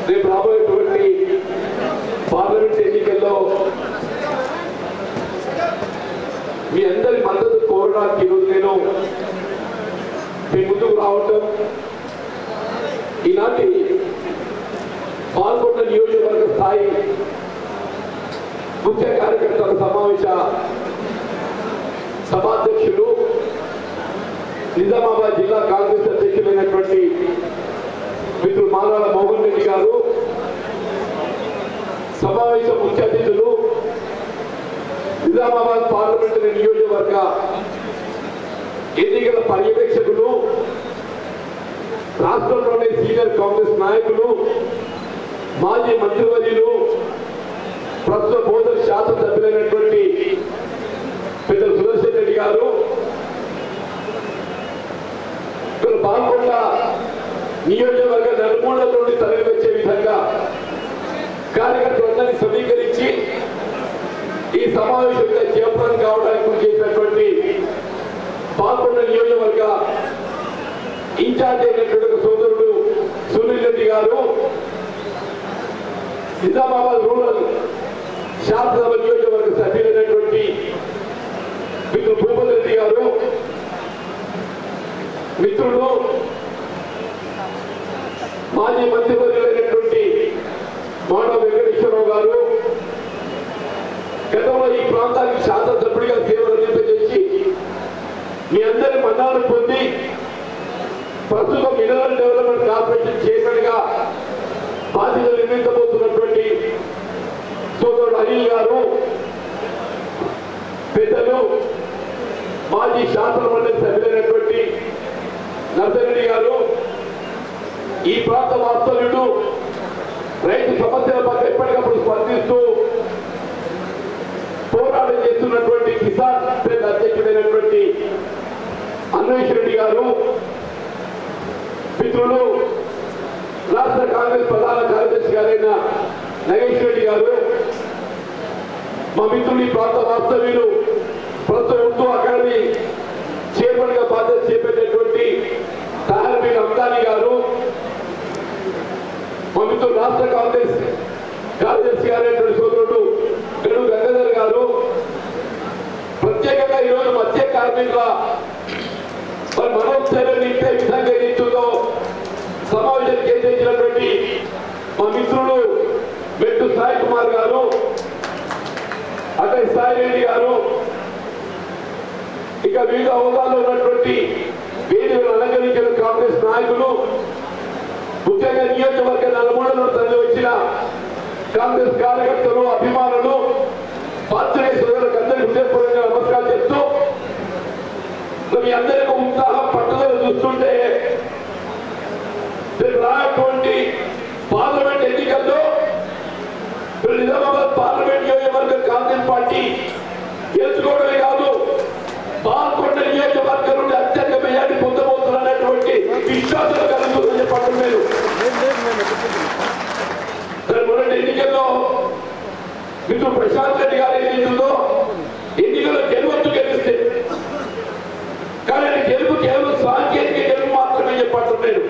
రేపు రాబోయేటువంటి పార్లమెంట్ ఎన్నికల్లో మీ అందరి మద్దతు కోరడానికి ఈరోజు నేను మీ ముందుకు రావటం, ఈనాటి పాల్గొన్న నియోజకవర్గ స్థాయి ముఖ్య కార్యకర్తల సమావేశ సభాధ్యక్షులు నిజామాబాద్ జిల్లా కాంగ్రెస్ అధ్యక్షులైనటువంటి మిత్రులు మారాల మోహన్ రెడ్డి గారు, సమావేశ ముఖ్య అతిథులు నిజామాబాద్ పార్లమెంటరీ నియోజకవర్గ ఎన్నికల పర్యవేక్షకులు, రాష్ట్రంలోని సీనియర్ కాంగ్రెస్ నాయకులు, మాజీ మంత్రివర్యులు, ప్రస్తుత బోధన శాసనసభ్యులైనటువంటి పెద్దలు సుదర్శన్ రెడ్డి గారు, ఇక్కడ పాల్గొండ నియోజకవర్గ నలుమూలల నుండి తరలి వచ్చే విధంగా కార్యకర్తలందరినీ సమీకరించి ఈ సమావేశంగా జయప్రదం కావడానికి కృషి చేసినటువంటి పాల్గొండ నియోజకవర్గ ఇన్ఛార్జ్ అయినటువంటి సోదరుడు సునీల్ రెడ్డి గారు, నిజామాబాద్ రూరల్ శాసనసభ నియోజకవర్గ సభ్యులైనటువంటి మిత్రులు భూపతి రెడ్డి గారు, మిత్రులు మాజీ మంత్రివర్యులైనటువంటి మానవ వెంకటేశ్వరరావు గారు, గతంలో ఈ ప్రాంతానికి శాసనసభ్యుడిగా సేవలు అందింపజేసి మీ అందరి మన్నాలను పొంది ప్రస్తుతం మినరల్ డెవలప్మెంట్ కార్పొరేషన్ చైర్మన్ గా బాధ్యతలు నిర్వహించబోతున్నటువంటి సోదరుడు అనిల్ గారు, పెద్దలు మాజీ శాసన మండలి సభ్యులైనటువంటి నర్సరెడ్డి గారు, ఈ ప్రాంత వాస్తవ్యుడు, రైతు సమస్యల పట్ల ఎప్పటికప్పుడు స్పందిస్తూ పోరాటం చేస్తున్నటువంటి కిసాన్ పెద్ద అధ్యక్షుడైనటువంటి అన్వేష్ రెడ్డి గారు, మిత్రులు రాష్ట్ర కాంగ్రెస్ ప్రధాన కార్యదర్శి గారైన నగేష్ రెడ్డి గారు, మా మిత్రులు ఈ ప్రాంత వాస్తవ్యులు ప్రస్తుతం ఉర్దూ అకాడమీ చైర్మన్ గా బాధ్యత చేపట్టేటువంటి తహర్బీన్ అమ్దాని గారు, మా మిత్రులు రాష్ట్ర కాంగ్రెస్ కార్యదర్శి గారైనటువంటి సోదరుడు గడు గంగాధర్ గారు, ప్రత్యేకంగా ఈరోజు మధ్య కార్మికుల మనోస్థైర్యాన్ని నింపే విధంగా ఏదైతుందో సమావేశానికి కేటాయించినటువంటి మా మిత్రులు మెట్టు సాయి కుమార్ గారు, అటై సాయి రెడ్డి గారు, ఇక వివిధ హోదాల్లో ఉన్నటువంటి వేదికను అలంకరించిన కాంగ్రెస్ నాయకులు, ముఖ్యంగా నియోజకవర్గ నలుమూలలను తరలి వచ్చిన కాంగ్రెస్ కార్యకర్తలు, అభిమానులు, పాత్రికేయ సోదరులకు అందరికీ హృదయపూర్వకంగా నమస్కారం చెప్తూ, మీ అందరికీ ఉత్సాహం పట్టుదల చూస్తుంటే రానటువంటి పార్లమెంట్ ఎన్నికల్లో నిజామాబాద్ పార్లమెంట్ నియోజకవర్గ కాంగ్రెస్ పార్టీ గెలుచుకోవడమే కాదు, పాల్గొండ నియోజకవర్గం నుండి అత్యంత మెజార్టీ పొందబోతున్నటువంటి విశ్వాసం కలుగుతుందని చెప్పడం లేదు. మొదటి ఎన్నికల్లో మిత్రుడు ప్రశాంత్ రెడ్డి గారు ఏదైతుందో ఎన్నికల్లో గెలిస్తే కానీ గెలుపు కేవలం సాంకేతిక గెలుపు మాత్రమే చెప్పడం లేదు.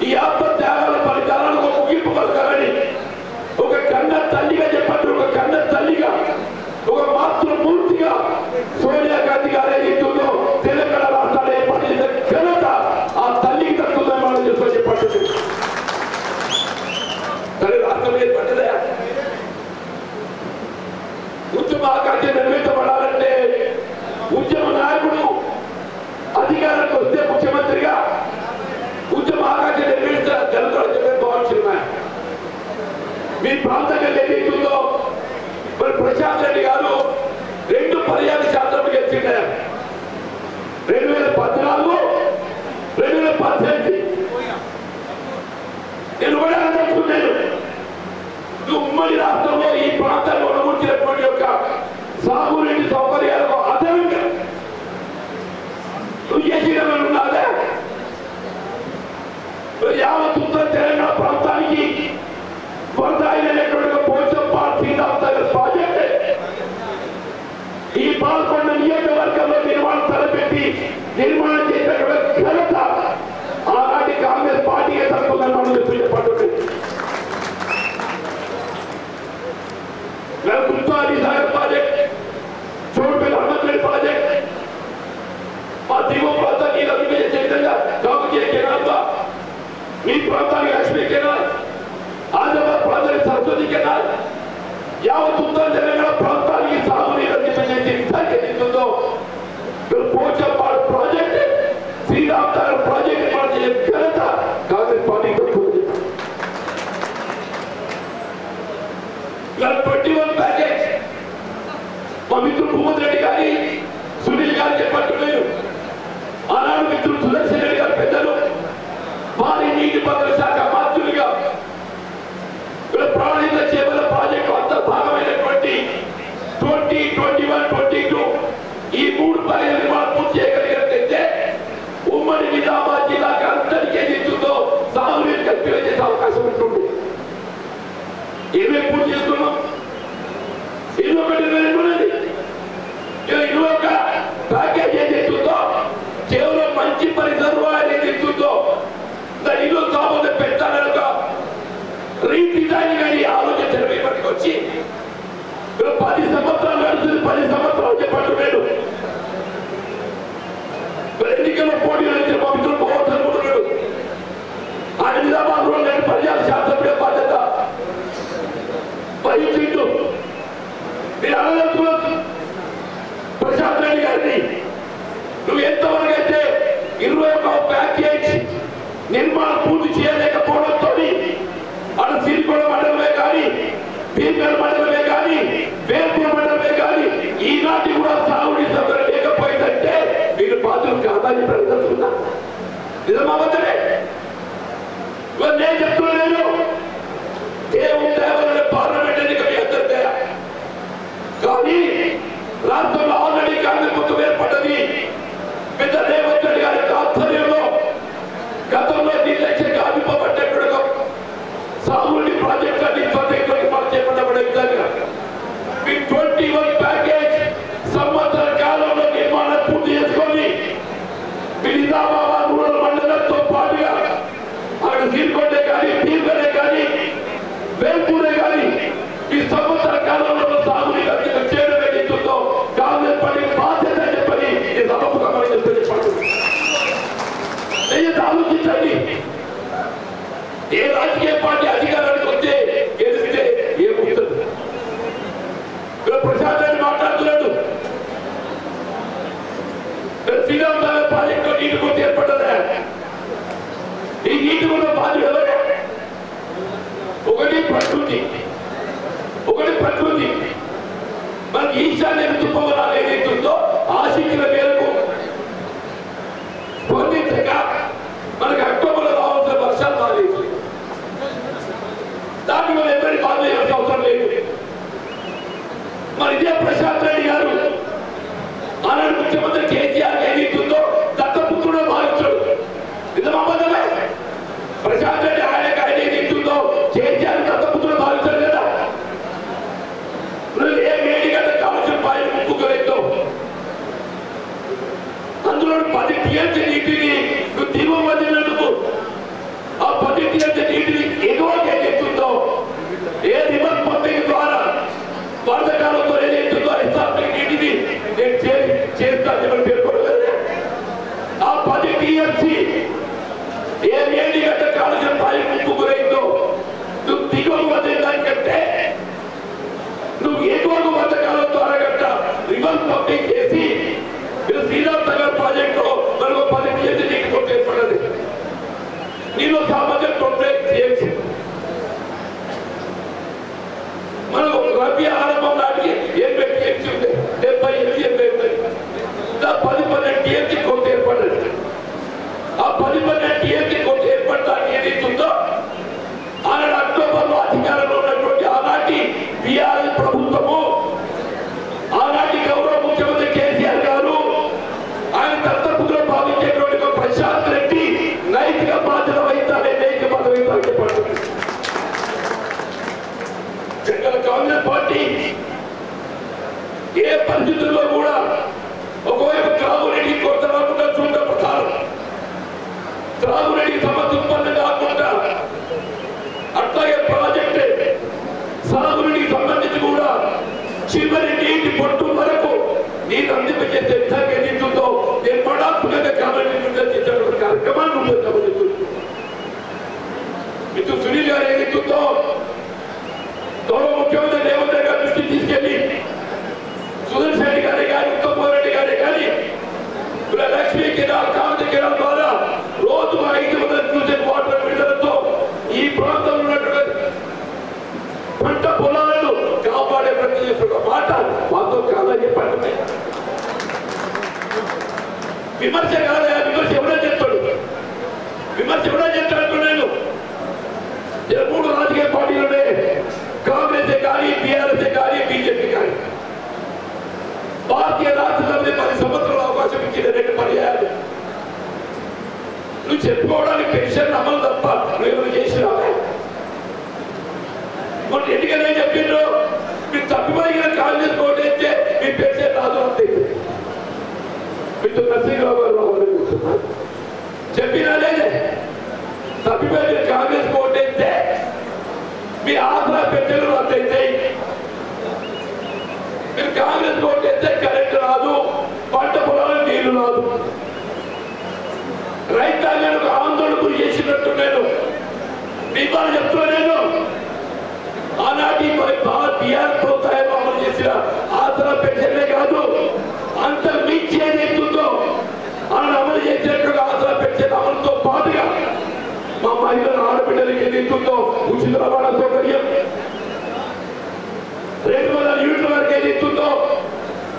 ఈ ఆత్మ త్యాగాల ఫలితాలను ఒక ముగింపు పలకాలని ఒక కన్న తల్లిగా చెప్పండి, ఒక కన్న తల్లిగా, ఒక మాతృమూర్తిగా సోనియా గాంధీ గారు ఏదైతుందో తెలంగాణ రాష్ట్రాలు ఏర్పాటు చేసిన ఘనత ఆ తల్లికి దక్కుతుందని మనం చెప్పండి. కానీ రాష్ట్రం ఏర్పడ్డదే ఉద్యమ ఆకాంక్ష నిర్వహించబడాలంటే ఉద్యమ నాయకుడు అధికారానికి వస్తే ముఖ్యమంత్రిగా ఉద్యమ ఆకాంక్ష నిర్వహించిన జనతా భావించిన మీ ప్రాంతంగా ఏదైతుందో మరి ప్రశాంత్ రెడ్డి గారు 2 పర్యాయ శాతం గెలిచిండే 2014, 2018. నేను కూడా అనుకుంటున్నాను ఉమ్మడి రాష్ట్రంలో ఈ ప్రాంతాన్ని ఉడగొట్టినటువంటి యొక్క సాగునీటి సౌకర్యాలకు అదనంగా నువ్వు చేసిన ఉన్నాదే యావత్ ఉత్తర తెలంగాణ ప్రాంతానికి వరదాయినటువంటి పోచంపాడు శ్రీరామసాగర్ ప్రాజెక్ట్ ఈ పాల్గొన్న నియోజకవర్గంలో నిర్మాణం తలపెట్టి నిర్మాణం చేసినటువంటి ఘనత ఆనాటి కాంగ్రెస్ పార్టీకి తప్పుందని మనం చెప్పబడుతుంది. గుర్తాది సాగర్ ప్రాజెక్ట్, చోటుపల్లి హనుమంతుడి ప్రాజెక్ట్, మా దిగువ ప్రాంతానికి అభివృద్ధి చేసే విధంగా కాకుచే కెనాల్, మీ ప్రాంతానికి లక్ష్మీ కెనాల్, ఆదిలాబాద్ ప్రాంతానికి సరస్వతి కెనాల్, యావత్ ఉత్తర తెలంగాణ ప్రాంతానికి సాగునీరు అందించే విధానికి ఎదుగుతుందో పోచంపాడు ప్రాజెక్ట్, శ్రీరామసాగర్ ప్రాజెక్ట్ చేసే ఘనత కాంగ్రెస్ పార్టీకి దక్కుతుంది. 21 ప్యాకేజ్ మా మిత్రుడు భూమతి రెడ్డి గారి సునీల్ గారు చెప్పట్లేదు. ఆనాడు మిత్రుడు సుదర్శన్ రెడ్డి గారు పెద్దలు వారి నీటిపారుదల శాఖ మంత్రులుగా ప్రాణిత చేపల ప్రాజెక్టు అంత భాగమైనటువంటి 2021, 22 ఈ 3 ప్రాజెక్టులు నిర్మాణం పూర్తి చేయగలిగినట్లయితే ఉమ్మడి నిజామాబాద్ జిల్లాకి అంతటికే దిద్దుతో సాగునీరు కల్పన చేసే అవకాశం ఉంటుంది. ఏమేమి పూర్తి చేసుకున్నాం? 21, 22 ప్యాకేజ్ ఏదైతుందో కేవలం మంచి పరిసర్వాయలు ఏదైతుందో దాని ఇల్లు సాబోతే పెట్టాలనుక రీడిజైన్ కానీ ఆలోచన తెరవేపటికి వచ్చి 10 సంవత్సరాలు నడుస్తుంది. 10 సంవత్సరాలు చెప్పట్లేదు. ఎన్నికల్లో పోటీలు వచ్చే మా మిత్రులు పోవచ్చుకుంటున్నాడు. ఆయన నిజామాబాద్ లో నేను పర్యాల శాస్త్రజ్ఞ బాధ్యత వహించిండు. మీరు అనదలుచుకోవచ్చు ప్రశాంత్ రెడ్డి గారిని, నువ్వు ఎంతవరకు అయితే 21 ప్యాకేజ్ నిర్మాణం పూర్తి చేయలేకపోవడంతో అటు సిరికొండ మండలమే కానీ, భీమగల్ మండలమే కానీ, వేల్పూర్ మండలమే కానీ ఈనాటి కూడా సాగునీటి సౌకర్యం లేకపోయిందంటే మీరు బాధ్యులు కాదని ప్రకటిస్తున్నా. నిజమావద్దనే నేను చెప్తున్నాను. దేవుడు దేవాలయ పార్లమెంట్ ఎన్నిక మీ అందరికీ కానీ రాష్ట్రంలో ఆల్రెడీ కాంగ్రెస్ ప్రభుత్వం ఏర్పడ్డది. పెద్ద రేవంత్ రెడ్డి గారి ఆధ్వర్యంలో గతంలో నిర్లక్ష్యంగా అభిపబడ్డప్పుడు సాగునీటి ప్రాజెక్టులన్నీ చేపట్టబడే విధంగా మీ 21 ప్యాకేజ్ సంవత్సర కాలంలో నిర్మాణం పూర్తి చేసుకొని మీ నిజామాబాద్ రూరల్ మండలంతో పాటుగా అక్కడ సీల్కొండే కానీ, భీమగలే కానీ, వేల్పూరే కానీ ఈ సంవత్సర కాలంలో సాగునీరు అభివృద్ధి చేయడం ఏదైతుందో కాంగ్రెస్ పార్టీ బాధ్యత చెప్పని ఈ సభకు చెప్పండి. ఆలోచించండి. ఏ రాజకీయ పార్టీ అధికారానికి వస్తే గెలిస్తే ఏమవుతుంది? ప్రశాంత్ రెడ్డి మాట్లాడుతున్నాడు. శ్రీరామసాగర్ ప్రాజెక్టు నీటి కొద్ది ఏర్పడ్డదా? ఈ నీటి కొన్న బాధ్యుడు ఎవరు? ఒకటి ప్రకృతి. మనకి ఈశాన్య ఋతుపవనాలు ఏదైతుందో ఆశించిన మేరకు స్పందించక మనకి అక్టోబర్లో రావాల్సిన వర్షాలు రాలేదు. దాన్ని మనం ఎవరి బాధ చేయాల్సిన అవసరం లేదు. మరి ఇదే ప్రశాంత్ రెడ్డి గారు ఆనాడు ముఖ్యమంత్రి కేసీఆర్ ఏదైతుందో దత్తపుత్రుడు భావిస్తాడు. నిజమాబద్ధమే. ప్రశాంత్ రెడ్డి ఆయన ఏదైతుందో కేసీఆర్ దత్తపుత్రుడు భావిస్తాడు కదా. ఏ మేడిగడ్డ కావాల్సిన పాయలు ముక్కులేదో ఏ గంట కాలుష్యం ప్రాజెక్టు ముగ్గురైందో నువ్వు దిగువ దానికంటే నువ్వు ఎగువ పథకాల ద్వారా గంట రివర్స్ పంపింగ్ చేసి మీరు శ్రీరామ్ నగర్ ప్రాజెక్టు మనకు 10 టీఎంసీ నీకు కొట్టు ఏర్పడదు. నీలో సామాజిక తొంభై టీఎంసీ మనకు రబీ ఆరంభం నాటికి 80 టీఎంసీ ఉంది. 78 10 టీఎంసీ కొంత ఏర్పడ్డది. ఆ 10 టీఎంసీ కొంత ఏర్పడటానికి ఏదైతుందో ఆనాడు అక్టోబర్లో అధికారంలో ఉన్నటువంటి ఆనాటి బీఆర్ఎస్ ప్రభుత్వము, ఆనాటి గౌరవ ముఖ్యమంత్రి కేసీఆర్ గారు, ఆయన దత్తపుత్రులు భావించేటువంటి ప్రశాంత్ రెడ్డి నైతిక బాధ్యత వహించాలి, నైతిక బాధ్యత వహించాలని చెప్పండి. కాంగ్రెస్ పార్టీ ఏ పరిస్థితుల్లో కూడా ఒకవైపు త్రాగునీటి కొరత రాకుండా చూడడం ప్రకారం త్రాగునీటికి సమస్య ఉత్పన్నం కాకుండా అట్లాగే ప్రాజెక్ట్ సాగునీటికి సంబంధించి కూడా చివరి నీటి పొట్టు వరకు నీరు అందింపజేసే విధంగా ఏదైతుందో నిర్మాణాత్మకంగా చేసేటువంటి కార్యక్రమాన్ని రూపొందించబడుతుంది. మిత్రుడు సునీల్ గారు ఏదైతుందో గౌరవ ముఖ్యమంత్రి రేవంత్ రెడ్డి గారి దృష్టికి తీసుకెళ్లి సుదర్శన్ రెడ్డి గారే కానీ ఉత్తమ్ రెడ్డి గారే కానీ లక్ష్మీ కెనాల్ కాంతి కెనాల్ ద్వారా రోజు 500 క్యూసెక్ వాటర్ విడుదలతో ఈ ప్రాంతంలో ఉన్నటువంటి పంట పొలాలను కాపాడే ప్రయత్నం చేస్తున్న మాట మాతో కాదా చెప్పండి. విమర్శ కాదా? విమర్శ ఎవరైనా చెప్తాడు, విమర్శ ఎవరైనా చెప్తాడు. నేను 3 రాజకీయ పార్టీలునే, కాంగ్రెస్ కానీ బీఆర్ఎస్ కానీ బీజేపీ కానీ భారతీయ రాష్ట్ర సమితి 10 సంవత్సరాల అవకాశం ఇచ్చిన 2 పర్యాయాలు. నువ్వు చెప్పుకోవడానికి పెన్షన్ అమలు తప్ప నువ్వు చేసినావే. మొన్న ఎన్నికలే చెప్పిండ్రు, మీరు తప్పిపోయిన కాంగ్రెస్ ఓటేస్తే మీ పెన్షన్ రాదు అంతే. మీతో నరసింహరావు గారు రావాలని కూర్చున్నారు, చెప్పినా లేదే తప్పిపోయిన కాంగ్రెస్ ఓటేస్తే మీ ఆసరా పెన్షన్లు రద్దయితే, మీరు కాంగ్రెస్ ఓటేస్తే కరెంట్ రాదు, పంట పొలాలకు నీళ్లు రాదు. రైతాంగానికి ఆందోళనకు చేసినట్టు నేను మీకు చెప్తున్నా. నేను ఆనాటి బీఆర్ ప్రోత్సాహం అమలు చేసిన ఆసరా పెన్షన్లే కాదు, అంత మించి ఏదైతుందో ఆయన అమలు చేసినట్టుగా ఆసరా పెన్షన్ అమలుతో పాటుగా మా మహిళల ఆడబిడ్డలకి ఏదైతుందో ఉచిత రవాణా సౌకర్యం, 200 యూనిట్ల వరకు ఏదైతుందో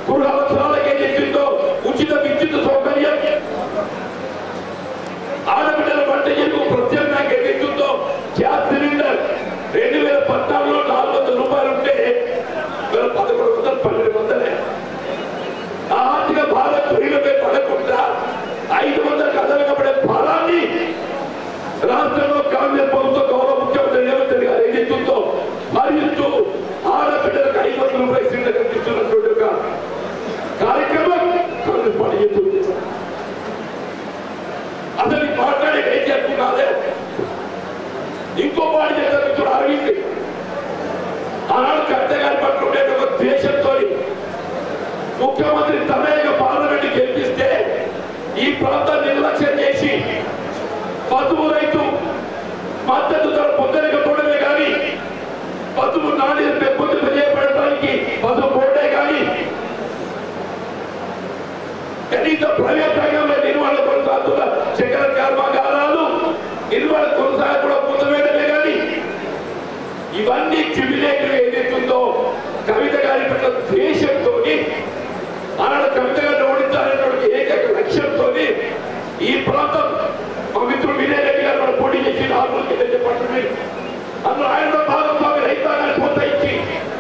గృహ అవసరాలకు ఏదైతుందో ఉచిత విద్యుత్ సౌకర్యం, ఆడబిడ్డల పంట చెరుకు ప్రత్యేకంగా ఏదైతుందో గ్యాస్ సిలిండర్ 2014లో 400 రూపాయలు ఉంటే 1100 1200. ఆర్థిక భారం తొలిలపై పడకుండా 500 కదలకబడే భారాన్ని రాష్ట్రంలో కాంగ్రెస్ ప్రభుత్వం గౌరవ ముఖ్యమంత్రి రేవంత్ రెడ్డి గారు ఏదైతుందో మరింటూ ఆడబిడ్డలకు 500 రూపాయలు సిలిండర్ కల్పిస్తున్నటువంటి ఒక కార్యక్రమం కాంగ్రెస్ పార్టీ చేస్తుంది. అసలు మాట్లాడే ఏం చేసుకున్నారే. ఇంకో పార్టీ చేస్తారు అరవింద్, ఆనాడు కవిత గారి పట్ల ఉండే ఒక ద్వేషంతో ముఖ్యమంత్రి తనయ్య పార్లమెంట్ గెలిపిస్తే ఈ ప్రాంతాన్ని నిర్లక్ష్యం చేసి పసుపు రైతు మద్దతు ధర పొందలేకపోవడమే కానీ, పసుపు నాణ్యత పెంపొందింపజేయబడటానికి పసుపు బోర్డే కానీ, కనీస ప్రైవేట్ రంగంలో నిర్వహణ కొనసాగుతున్న చక్కెర కర్మాగారాలు నిర్వహణ కొనసాగకుండా పొందవేయడమే కానీ, ఇవన్నీ క్యుములేటివ్ ఏదైతుందో కవిత గారి పట్ల ద్వేషంతో, ఆనాడు కవిత గారిని ఓడించాలనేటువంటి ఏకైక లక్ష్యంతో ఈ ప్రాంతం మా మిత్రుడు వినయ్ రెడ్డి గారు మన పోటీ చేసి 4 చెప్పండి. అందులో ఆయన భాగస్వామి రైతాంగాన్ని ప్రోత్సహించి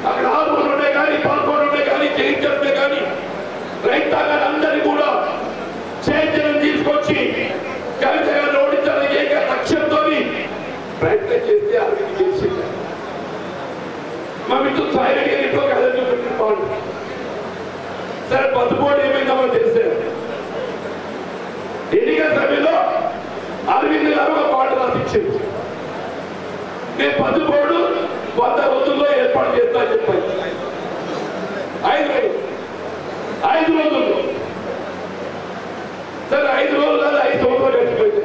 అక్కడ 6 ఉండే కానీ 11 ఉండే కానీ జయించడమే కానీ రైతాంగాన్ని అందరినీ కూడా చైతన్యం తీసుకొచ్చి కవిత గారిని ఓడించాలని ఏకైక లక్ష్యంతో ప్రయత్నం చేస్తే అరవింద్ చేసింది. మా మిత్రుడు సాయిరెడ్డి గారి ఇంట్లో కథ చూపెట్టిన పాడు. సరే పసుపోటు ఏమైందో మనకు తెలిసారు. ఎన్నికల సమయంలో అరవింద్ గారు ఒక పాట రాసిచ్చింది. నేను పసుపోడు 100 రోజుల్లో ఏర్పాటు చేస్తా చెప్పాను. 5 రోజుల్లో. సరే 5 రోజులు కాదు, 5 సంవత్సరాలు గడిచిపోయింది.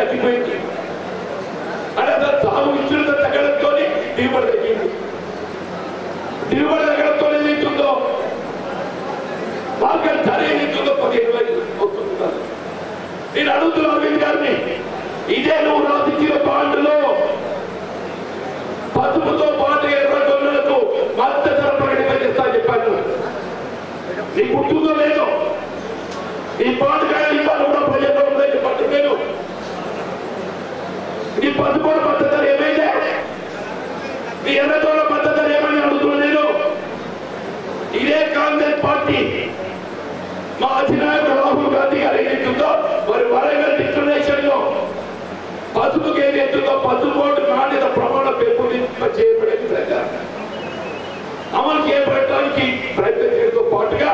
తగ్గిపోయింది. అంటే అసలు సాగు విస్తృత తగ్గడంతో దిగుబడి తగ్గింది. దిగుబడి తగ్గడంతో ఏదైతుందో మార్కెట్ ధర ఏదైతుందో 15,000 అవుతుంది. నేను అడుగుతున్నా అరవింద్ గారిని, ఇదే నువ్వు రాసిచ్చిన బాండ్లో పసుపుతో పాటు ఎర్ర జొన్నలకు మద్దతు ధర ప్రకటిస్తా చెప్పాను. నీకు గుర్తుందో లేదో? ఈ బాండ్కాయలు ఇవాళ కూడా ప్రజల్లో ఉందని పట్టుకోను. నీ పసుపు మద్దతు ధర ఏమైందే? నీ ఎర్రజొన్న మద్దతు ధర ఏమైనా అడుగుతున్నా నేను. ఇదే కాంగ్రెస్ పార్టీ మా అధినాయకుడు రాహుల్ గాంధీ గారు ఏదైతుందో మరి వరంగల్ డిక్లరేషన్ లో పసుపుకి ఏదైతుందో పసుపు నాణ్యత ప్రమాణం పెంపొందింప చేయబడే విధంగా అమలు చేయబడటానికి ప్రయత్నం చేయడంతో పాటుగా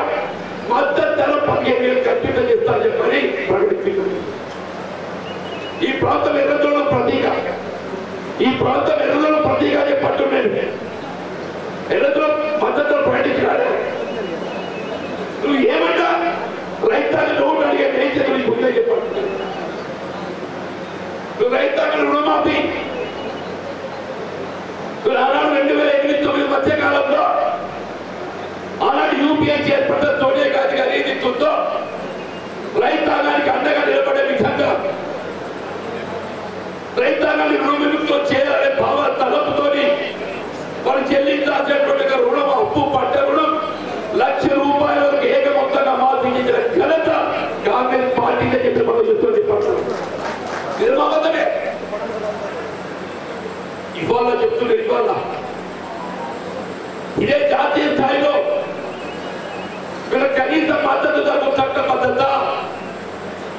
మద్దతు ధర 15,000 కల్పితం చేస్తానని చెప్పని ప్రకటించింది. ఈ ప్రాంతం ఎర్రజొన్న ప్రతీక, ఈ ప్రాంతం ఎర్రజొన్న ప్రతీక అని పట్టున్నాను. ఎర్రజొన్న మద్దతు ధర ప్రకటించినాడు. నువ్వు ఏమంటా రైతాంగ నోటు అడిగే నేచర్ నీకు ఉందే చెప్పండి. నువ్వు రైతాంగ రుణమాఫీ ఆనాడు 2008-2009 మధ్య కాలంలో ఆనాడు యూపీఏ చైర్పర్సన్ సోనియా గాంధీ గారు ఏది ఇస్తుందో రైతాంగానికి అండగా నిలబడే విధంగా రైతాంగాన్ని రుణవిముక్తం చేయాలనే భావ తలపుతోని వాళ్ళు చెల్లించాల్సినటువంటి రుణం అప్పు పట్ట రుణం ₹1,00,000 వరకు ఏక మొత్తంగా మాఫీ చేసిన ఘనత కాంగ్రెస్ పార్టీగా చెప్పి మనం చూస్తుంది. నిర్మాబద్ధమే ఇవాళ చెప్తున్నారు. ఇవాళ ఇదే జాతీయ స్థాయిలో వీళ్ళ కనీస మద్దతు ధరకు చట్టబద్ధత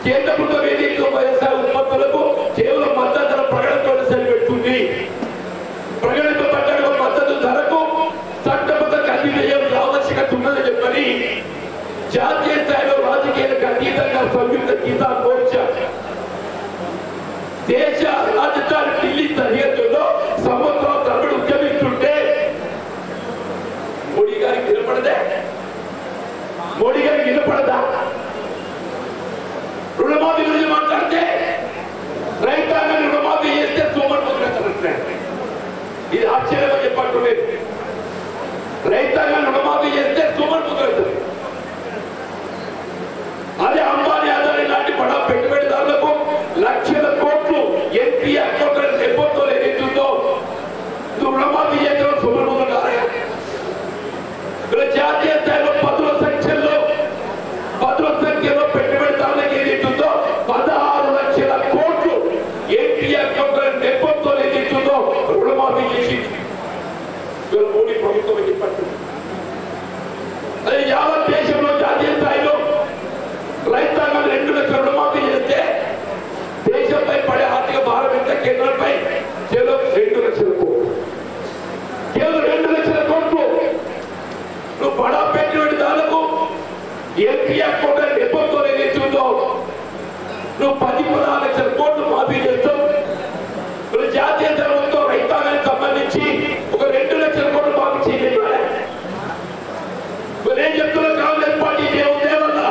కేంద్ర ప్రభుత్వం ఏదైతే వ్యవసాయ ఉత్పత్తులకు కేవలం మద్దతు ధర ప్రకటనతో సరిపెడుతుంది. ప్రకటింపబడ్డ మద్దతు ధరకు చట్టబద్ధ కల్పించడం ఆవశ్యకత ఉన్నదని చెప్పని జాతీయ స్థాయిలో రాజకీయాలకు అతీతంగా సంయుక్త కిసాన్ మోర్చా దేశ రాజధాని ఢిల్లీ సరిహద్దుల్లో సంవత్సరాల తరబడి ఉద్యమిస్తుంటే మోడీ గారికి వినపడదే? మోడీ గారికి వినపడదా? రుణమాఫీ గురించి మాట్లాడితే రైతాంగాన్ని రుణమాఫీ చేస్తే సూపర్ ముద్ర. ఇది ఆశ్చర్యంగా చెప్పట్లేదు. రైతాంగాన్ని రుణమాఫీ చేస్తే సూపర్ ముద్ర. అదే అంబానీ అదాని లాంటి బడా పెట్టుబడిదారులకు లక్షల కోట్లు ఎంపీ అకౌంట్ నెప్పంతో ఏదైతుందో నువ్వు రుణమాఫీ చేయడం సూపర్ ముద్ర కాదా? జాతీయ స్థాయిలో పదుల సంఖ్యలో పెట్టుబడిదారులకు ఏదైతుందో 16 లక్షల కోట్లు ఎంపీ అకౌంట్ నెప్పంతో ఏదైతుందో రుణమాఫీ చేసి మోడీ ప్రభుత్వం చెప్పండి. అదే యావత్ దేశంలో జాతీయ స్థాయిలో రైతాంగం 2 లక్షల రుణమాఫీ చేస్తే దేశంపై పడే ఆర్థిక భారం ఎంత? కేంద్రంపై కేవలం 2 లక్షల కోట్లు. కేవలం 2 లక్షల కోట్లు నువ్వు బడా పెట్టుబడిదారులకు ఎంపీ అకౌంట్ నెప్పంతో ఏదైతుందో నువ్వు 10-16 లక్షల కోట్లు మాఫీ చేస్తావు. జాతీయ ధర్మంతో రైతాంగానికి సంబంధించి ఒక 2 లక్షల కోట్లు మాఫీ చేయలేదు. నేను చెప్తున్నా కాంగ్రెస్ పార్టీ దేవుడే వల్ల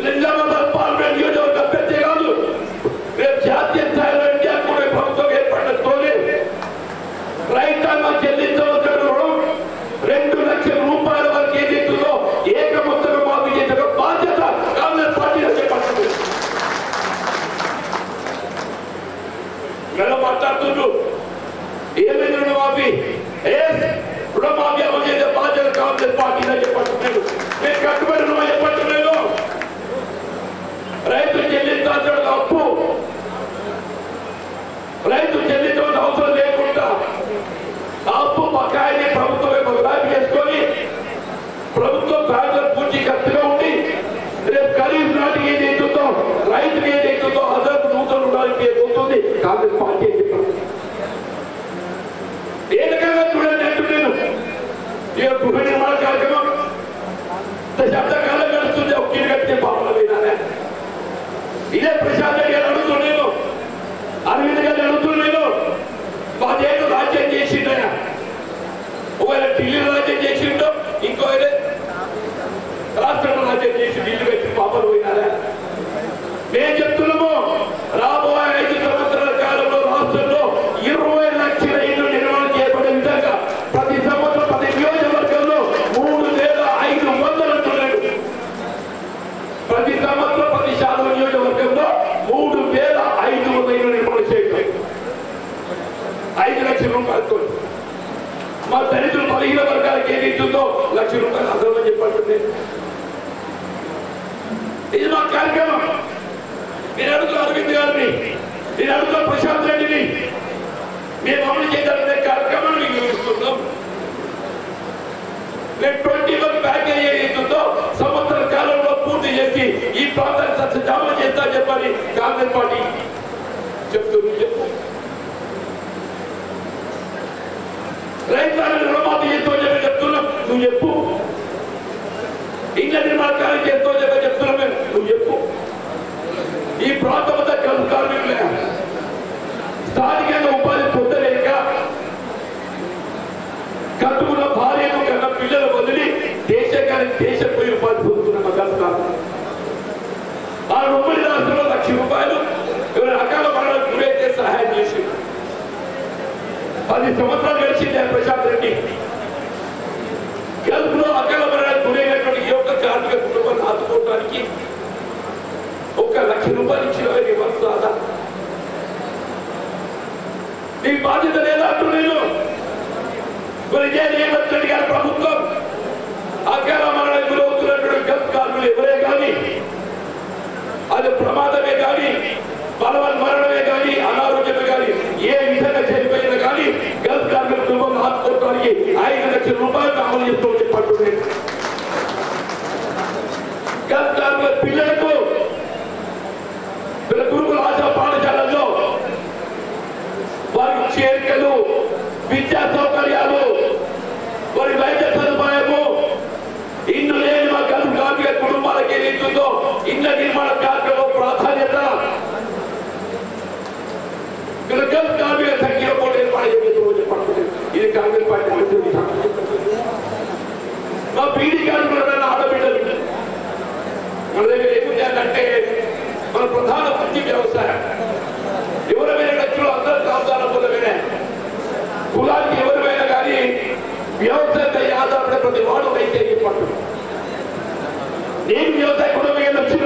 నిజామాబాద్ పార్లమెంట్ నియోజకవర్గ అభ్యర్థి కాదు. రేపు జాతీయ స్థాయిలో ఇండియా కూడా ప్రభుత్వం ఏర్పడటంతోనే రైతాంగం చెల్లించవలసిన రుణం ₹2 లక్షల వరకు ఏదైతుందో ఏక మొత్తంగా మాఫీ చేసిన బాధ్యత కాంగ్రెస్ పార్టీ చేపడుతుంది. మాట్లాడుతుండ్రు ఏమైంది రుణమాఫీ? రుణమాఫీ అమలు చేసే బాధ్యత కాంగ్రెస్ పార్టీ చెప్పట్లేదు. నేను కట్టుబడి రుణం చెప్పట్లేదు. రైతు చెల్లించాల్సిన అప్పు రైతు చెల్లించవలసిన అవసరం లేకుండా ఆ అప్పు బకాయిని ప్రభుత్వమే బదలాయింపు చేసుకొని ప్రభుత్వం బ్యాంకుల పూర్తి ఖర్చుగా ఉండి రేపు ఖరీఫ్ నాటికి ఏదైతుందో రైతుకి ఏదైతుందో అదనపు నూతన రుణానికి ఏదవుతుంది కాంగ్రెస్ పార్టీ అని చెప్పారు. ఏ రకంగా చూడండి అంటున్నాను. ఇక గృహ నిర్మాణ కార్యక్రమం దశాబ్దకాలం నడుస్తుంది. ఒక కట్టే భావన వినాలే. ఇదే ప్రశాంత్ రెడ్డి గారు అడుగుతున్నాను, అరవింద్ గారిని అడుగుతున్నాను. 10 ఏళ్ళు రాజ్యం చేసిండయా. ఒకవేళ ఢిల్లీ రాజ్యం చేసిండో ఇంకో రాష్ట్రంలో రాజ్యం చేసి ఢిల్లీ పెట్టి పాపలు పోయినారా? మేము చెప్తున్నాము రాబోయే నేను అడుగుతున్న అరవింద్ గారిని, నేను అడుగుతున్న ప్రశాంత్ రెడ్డిని, మేము అమలు చేయాలనే కార్యక్రమాన్ని నిర్వహిస్తున్నాం. నేను 21 ప్యాకేజ్ ఏదైతుందో సంవత్సర కాలంలో పూర్తి చేసి ఈ ప్రాంతాన్ని సత్యజామం చేస్తా చెప్పని కాంగ్రెస్ పార్టీ చెప్తుంది. చెప్పు రైతులను రుణమాఫీ చేస్తూ చెప్తున్నాం, నువ్వు చెప్పు. ఇళ్ల నిర్మాణ కార్యం చేస్తూ చెప్తున్నాం, నువ్వు చెప్పు. ఈ ప్రాంతం కార్మికులే స్థానికంగా ఉపాధి పొందలేక కట్టుకున్న భార్యను కన్నా పిల్లలు వదిలి దేశం పోయి ఉపాధి పొందుతున్న మధ్యస్థానం. ఆ ఉమ్మడి రాష్ట్రంలో ₹1,00,000 ఎవరి అకాల మరణాలకు గురైతే సహాయం చేసి 10 సంవత్సరాలు గడిచింది. ప్రశాంత్ రెడ్డి గల్ఫ్ లో అకాల మరణాలకు గురైనటువంటి ఏ ఒక్క కార్మిక కుటుంబాన్ని ఆదుకోవడానికి ₹1,00,000 ఇచ్చిన వస్తుందా? నీ బాధ్యత లేదా అంటూ నేను రేవంత్ రెడ్డి గారి ప్రభుత్వం అకాల మరణాలకు గురవుతున్నటువంటి గల్ఫ్ కార్మికులు ఎవరే కానీ, అది ప్రమాదమే కానీ, బలవన్ మరణమే కానీ, అనారోగ్యమే కానీ, ఏ విధంగా చనిపోయినా కానీ గల్ఫ్ కార్మిక కుటుంబం ఆదుకోవడానికి ₹5,00,000 అమలు చేస్తూ చెప్పండి. గల్ఫ్ కార్మిక పిల్లలకు గురుకుల ఆశా పాఠశాలల్లో వారికి చేరికలు, విద్యా సౌకర్యాలు, వారి వైద్య సదుపాయము, ఇల్లు లేని మా గల్ఫ్ కార్మిక కుటుంబాలకు ఏదైతుందో ఇళ్ల నిర్మాణ కార్యక్రమం ప్రాధాన్యత, గల్ఫ్ కార్మిక సంఖ్య కూడా ఏర్పాటు చెప్పండి. ఇది కాంగ్రెస్ పార్టీ మంత్రి. మా పీడీ కార్మికులు ఆడబిడ్డలు మన దగ్గర ఏముందంటే మన ప్రధాన వృత్తి వ్యవసాయం. ఎవరైనా వ్యక్తులు అందరూ కాపుదాన పొందగానే కులానికి ఎవరిమైనా కానీ వ్యవసాయంపై ఆధారపడే ప్రతి వాడు అయితే చెప్పండి. నేను వ్యవసాయ కుటుంబం వచ్చిన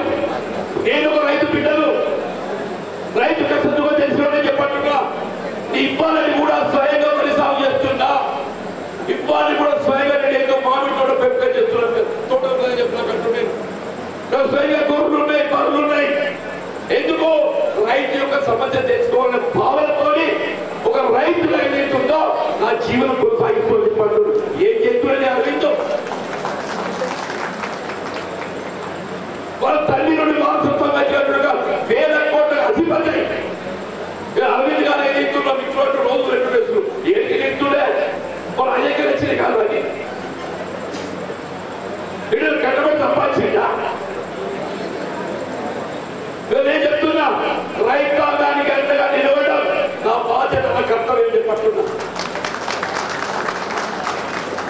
నేను ఒక రైతు బిడ్డలు, రైతు కష్టంగా తెలిసిన చెప్పట్టుగా ఇవ్వాలని కూడా స్వయంగా వరి సాగు చేస్తున్నా, ఇవ్వాలని కూడా స్వయంగా నేను ఏదో మామిడి తోట పెంపకం చేస్తున్నాను, తోట చెప్తున్నట్టు నేను స్వయంగా గొర్రెలు ఉన్నాయి, బర్రెలు ఉన్నాయి. ఎందుకు రైతు యొక్క సమస్య తెలుసుకోవాలనే భావనతోని ఒక రైతుగా ఏదైతుందో నా జీవనం కొనసాగిస్తూ చెప్పండి. ఏం చేస్తున్నది అరవింద్? వాళ్ళ తల్లి నుండి వారసత్వంగా వచ్చినట్టుగా వేల కోట్ల అధిపతి అరవింద్ గారు ఏదైతున్నా మిత్రులు రోజు 2 డేసులు ఏంటి చెప్తుండే వాళ్ళు అనేక వచ్చినాయి కాదు. అది వీళ్ళు కట్టబడి సంపాదించిందా? నేను చెప్తున్నా రైతాంగానికి అంతగా నిలవడం నా బాధ్యత, నా కర్తవ్యం చెప్పట్టున్నా.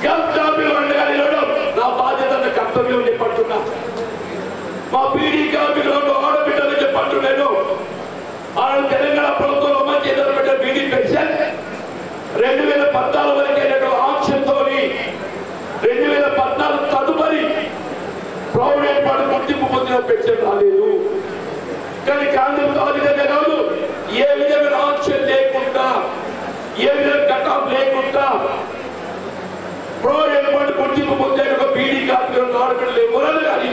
గల్ఫ్ కార్మికులు అండగా నిలవడం నా బాధ్యత, నా కర్తవ్యం చెప్పట్టున్నా. మా పీడీ కార్మికులు ఆడబిడ్డలు చెప్పట్టున్నాను. తెలంగాణ ప్రభుత్వం అమలు చేయాలన్నట్టు పీడీ పెన్షన్ 2014 వరకు అయినటువంటి ఆంక్షతో 2014 తదుపరి ప్రైవేట్ పాటు గుర్తింపు పొందిన పెన్షన్ రాలేదు. కానీ కాంగ్రెస్ ఆ విధంగా కాదు, ఏ విధమైన ఆంక్షన్ లేకుండా, ఏ విధంగా కట్ ఆఫ్ లేకుండా ప్రైవేట్ పాటు గుర్తింపు పొందే ఒక పీడీ కార్మికులు ఆడబిడ్డలు ఎవరైనా కానీ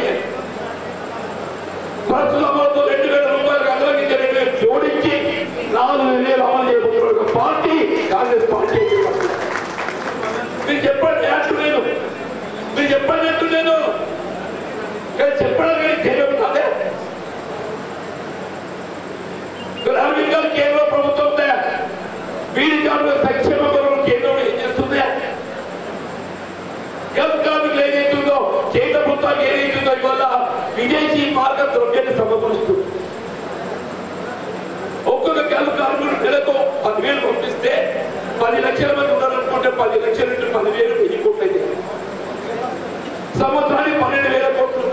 ప్రస్తుతం ₹2,000 అదనంగా జోడించి 4,000 అమలు చేయబోతున్న ఒక పార్టీ కాంగ్రెస్ పార్టీ. మీరు చెప్పండి అంటున్నాను, మీరు చెప్పండి అంటున్నాను, కానీ చెప్పడానికి ధైర్యం కాదే. అరవింద్ గారు కేంద్ర ప్రభుత్వం పీడీ కార్మికుల సంక్షేమ కొరకు కేంద్రం ఏం చేస్తుంది? గల్ఫ్ కార్మికులు ఏదైతుందో కేంద్ర ప్రభుత్వానికి ఏదైతుందో ఇవల్ల విదేశీ మార్గ ద్రవ్యాన్ని సమకూరుస్తుంది. ఒక్కొక్క గల్ఫ్ కార్మికులు నెలకు 10,000 పంపిస్తే 10 లక్షల మంది ఉన్నారనుకుంటే 10 లక్షల నుండి 10,000 1000 కోట్లు అయితే సంవత్సరానికి 12,000 కోట్లు,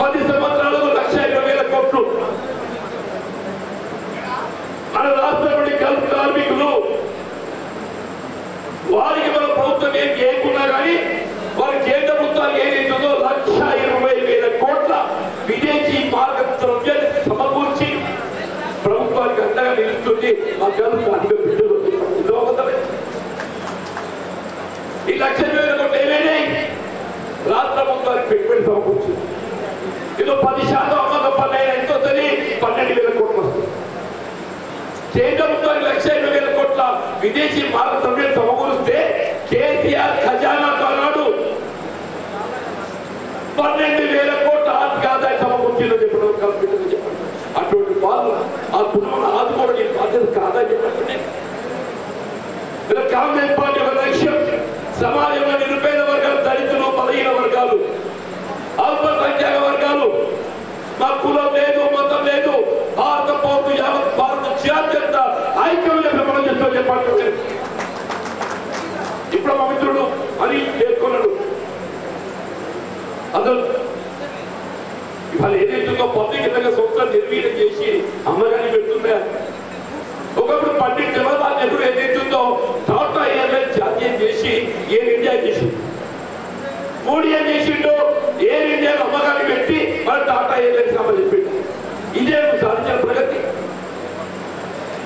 10 సంవత్సరాలకు 1,20,000 కోట్లు. మన రాష్ట్రంలోని గల్ఫ్ కార్మికులు వారికి మన ప్రభుత్వం ఏం చేయకున్నా కానీ వారి కేంద్ర ప్రభుత్వాలు ఏదైతుందో 1,20,000 కోట్ల విదేశీ మార్గ ద్రవ్యాన్ని సమకూర్చి ప్రభుత్వానికి అండగా నిలుస్తుంది. మా గల్ఫ్ కార్మిక బిడ్డలు ఈ 1,20,000 కోట్లు ఏమైనాయి? రాష్ట్ర ప్రభుత్వానికి పెట్టుబడి సమకూర్చింది. ఇది 10% అమ్మక పన్నైనా ఎంతో కేంద్రంతో 1,80,000 కోట్ల విదేశీ భారతదేశం సమకూరిస్తే కేసీఆర్ ఖజానాతో అన్నాడు 12,000 కోట్ల ఆర్థిక ఆదాయం సమకూర్చిందని చెప్పడం చెప్పండి. అటువంటి వాళ్ళు ఆ కుటుంబాన్ని ఆదుకోవడం బాధ్యత కాదా చెప్పండి. కాంగ్రెస్ పార్టీ ఒక లక్ష్యం సమాజంలో నిరుపేద వర్గాలు, దళితులు, బలహీన వర్గాలు, అల్పసంఖ్యాక వర్గాలు, మా కులం లేదు, మతం లేదు, భారత పౌరులు యావత్ భారత జాత్యంత ఐక్యంగా ప్రమాణం చేస్తూ చెప్పండి. ఇప్పుడు మా మిత్రుడు అని పేర్కొన్నాడు. అసలు ఇవాళ ఏదైతుందో పబ్లికంగా సంస్థలు నిర్వీర్యం చేసి అమ్మగాని పెడుతుందా? ఒకప్పుడు పండిట్ జవహర్లాల్ నెహ్రూ ఏదైతుందో టాటా ఎయిర్లైన్స్ జాతీయం చేసి ఎయిర్ ఇండియా చేసింది. మోడీ ఏం చేసిండో ఎయిర్ ఇండియా అమ్మగాని పెట్టి మన టాటా ఎయిర్లైన్స్ అమ్మని చెప్పిండు. ఇదే సాధించిన ప్రగతి.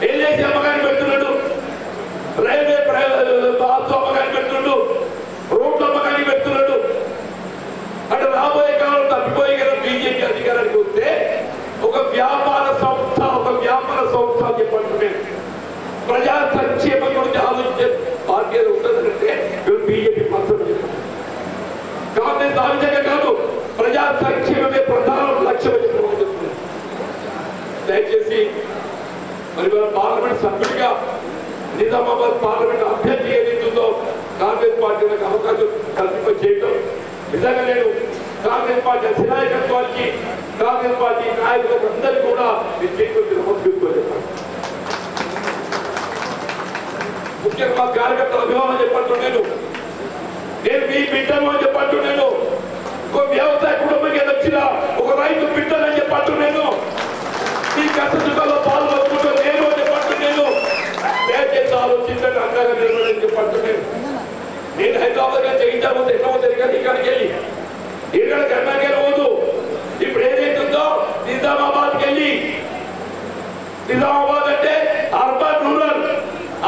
ఎల్ఐసి అమ్మగాని పెడుతున్నాడు, రైల్వే బాత్స్ అమ్మగాని పెడుతున్నాడు, రోడ్లు అమ్మగాని పెడుతున్నాడు. అంటే రాబోయే కాలం తప్పిపోయి కదా బీజేపీ అధికారానికి వస్తే ఒక వ్యాపార సంస్థ చెప్పండి. ప్రజా సంక్షేమం గురించి ఆలోచించే పార్టీ ఉంటుందంటే బీజేపీ మాత్రం చెప్పండి. కాంగ్రెస్ ఆ విధంగా కాదు, ప్రజా సంక్షేమమే ప్రధాన లక్ష్యం. దయచేసి మరి మన పార్లమెంట్ సభ్యుడిగా నిజామాబాద్ పార్లమెంట్ అభ్యర్థి ఏదైతుందో కాంగ్రెస్ పార్టీ నాకు అవకాశం కల్పింప చేయడం నిజంగా నేను కాంగ్రెస్ పార్టీ అధినాయకత్వానికి, కాంగ్రెస్ పార్టీ నాయకులకు అందరికీ కూడా చెప్పండి. ముఖ్యంగా మా కార్యకర్తల అభిమానం చెప్పట్టు నేను మీ బిడ్డను అని చెప్పట్టు నేను ఒక వ్యవసాయ కుటుంబం వచ్చిన ఒక రైతు బిడ్డనని చెప్పట్టు నేను మీ కష్ట సుఖాల్లో పాల్గొంటుంటూ నేను చెప్పట్టు నేను దయచేసి ఆలోచించండి. అండగా నిలబడని చెప్పట్టు నేను హైదరాబాద్ గా జయించబోతే ఎట్లా పోతుంది కానీ ఇక్కడికి వెళ్ళి ఇక్కడ కర్ణాకి వెళ్ళవద్దు. ఇప్పుడు ఏదైతుందో నిజామాబాద్కి వెళ్ళి, నిజామాబాద్ అంటే అర్బన్ రూరల్,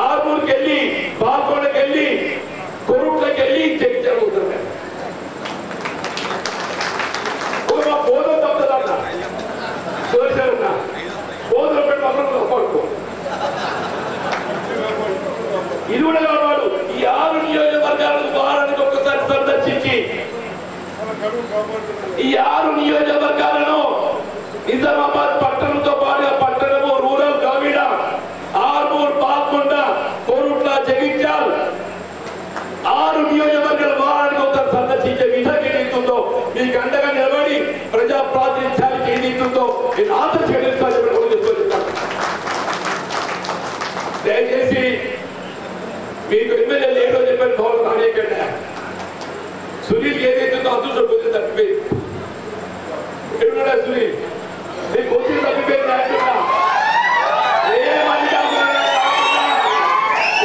ఆర్మూర్కి వెళ్ళి, బాల్కోడకి వెళ్ళి, కొరుట్లకి వెళ్ళి జయించబోతున్నారు. ఒక బోధం తప్పుతుందన్న చూసారన్న బోధన పెట్టి మాత్రం కాపాడుకో. ఇది కూడా కాపాడు. ఈ 6 నియోజకవర్గాలను వారానికి ఒక్కసారి సందర్శించి ఈ 6 నియోజకవర్గాలను నిజామాబాద్ పట్టణంతో పాటుగా పట్టణము, రూరల్, గ్రామీణ, ఆర్మూర్, పాల్కొండ, కోరుట్ల, జగిత్యాల్ 6 నియోజకవర్గాల వారానికి ఒకసారి సందర్శించే విధంగా ఏదైతుందో మీకు అండగా నిలబడి ప్రజా ప్రాతినిధ్యానికి ఏదైతుందో నేను ఆదర్శిస్తాను. దయచేసి మీకు ఎమ్మెల్యే లేడో చెప్పని భవన్ రానియకండి. సునీల్ ఏదైతుందో అదృష్టం పోతే తప్పిపోయింది. ఎక్కడున్నాడా సునీల్? నీకు వచ్చి తప్పిపోయింది అంటున్నా. ఏ మంది కాకుండా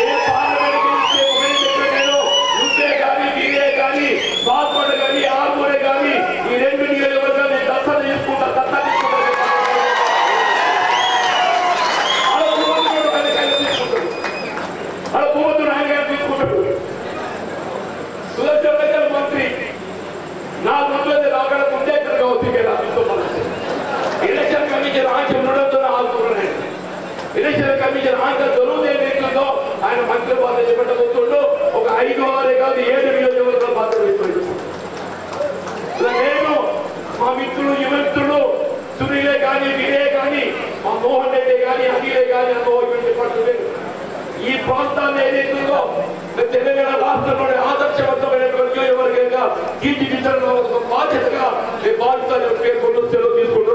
ఏ పార్లమెంట్ నేను యుద్ధే కానీ, వీరే కానీ, బాల్కొండ కానీ, ఆర్మూరే కానీ ఈ 2 నియోజకవర్గాలు నేను దత్తత తీసుకుంటా. మంత్రి నా ముందు రాగడ ముందే ఎలక్షన్ కమిషన్ ఆంక్ష ఉండడంతో ఆగుతున్నాయి. ఎలక్షన్ కమిషన్ ఆంక్ష దొరుకుతుందో ఆయన మంత్రి బాధ్యత చేపట్టబోతుండో ఒక 5, 6 కాదు 7 నియోజకవర్గాల బాధ్యత అయిపోయింది. నేను మా మిత్రులు, యువమిత్రులు సునీలే కానీ, వీరే కానీ, మా మోహన్ రెడ్డి కానీ, అనిలే కానీ అనుభవం చెప్పట్లేదు. ఈ ప్రాంతాన్ని ఏదైతుందో తెలంగాణ రాష్ట్రంలోని ఆదర్శవంతమైనటువంటి నియోజకవర్గంగా తీర్చిదిద్దడంలో ఒక బాధ్యతగా నేను భావిస్తాను. పేర్కొంటూ సెలవు తీసుకుంటూ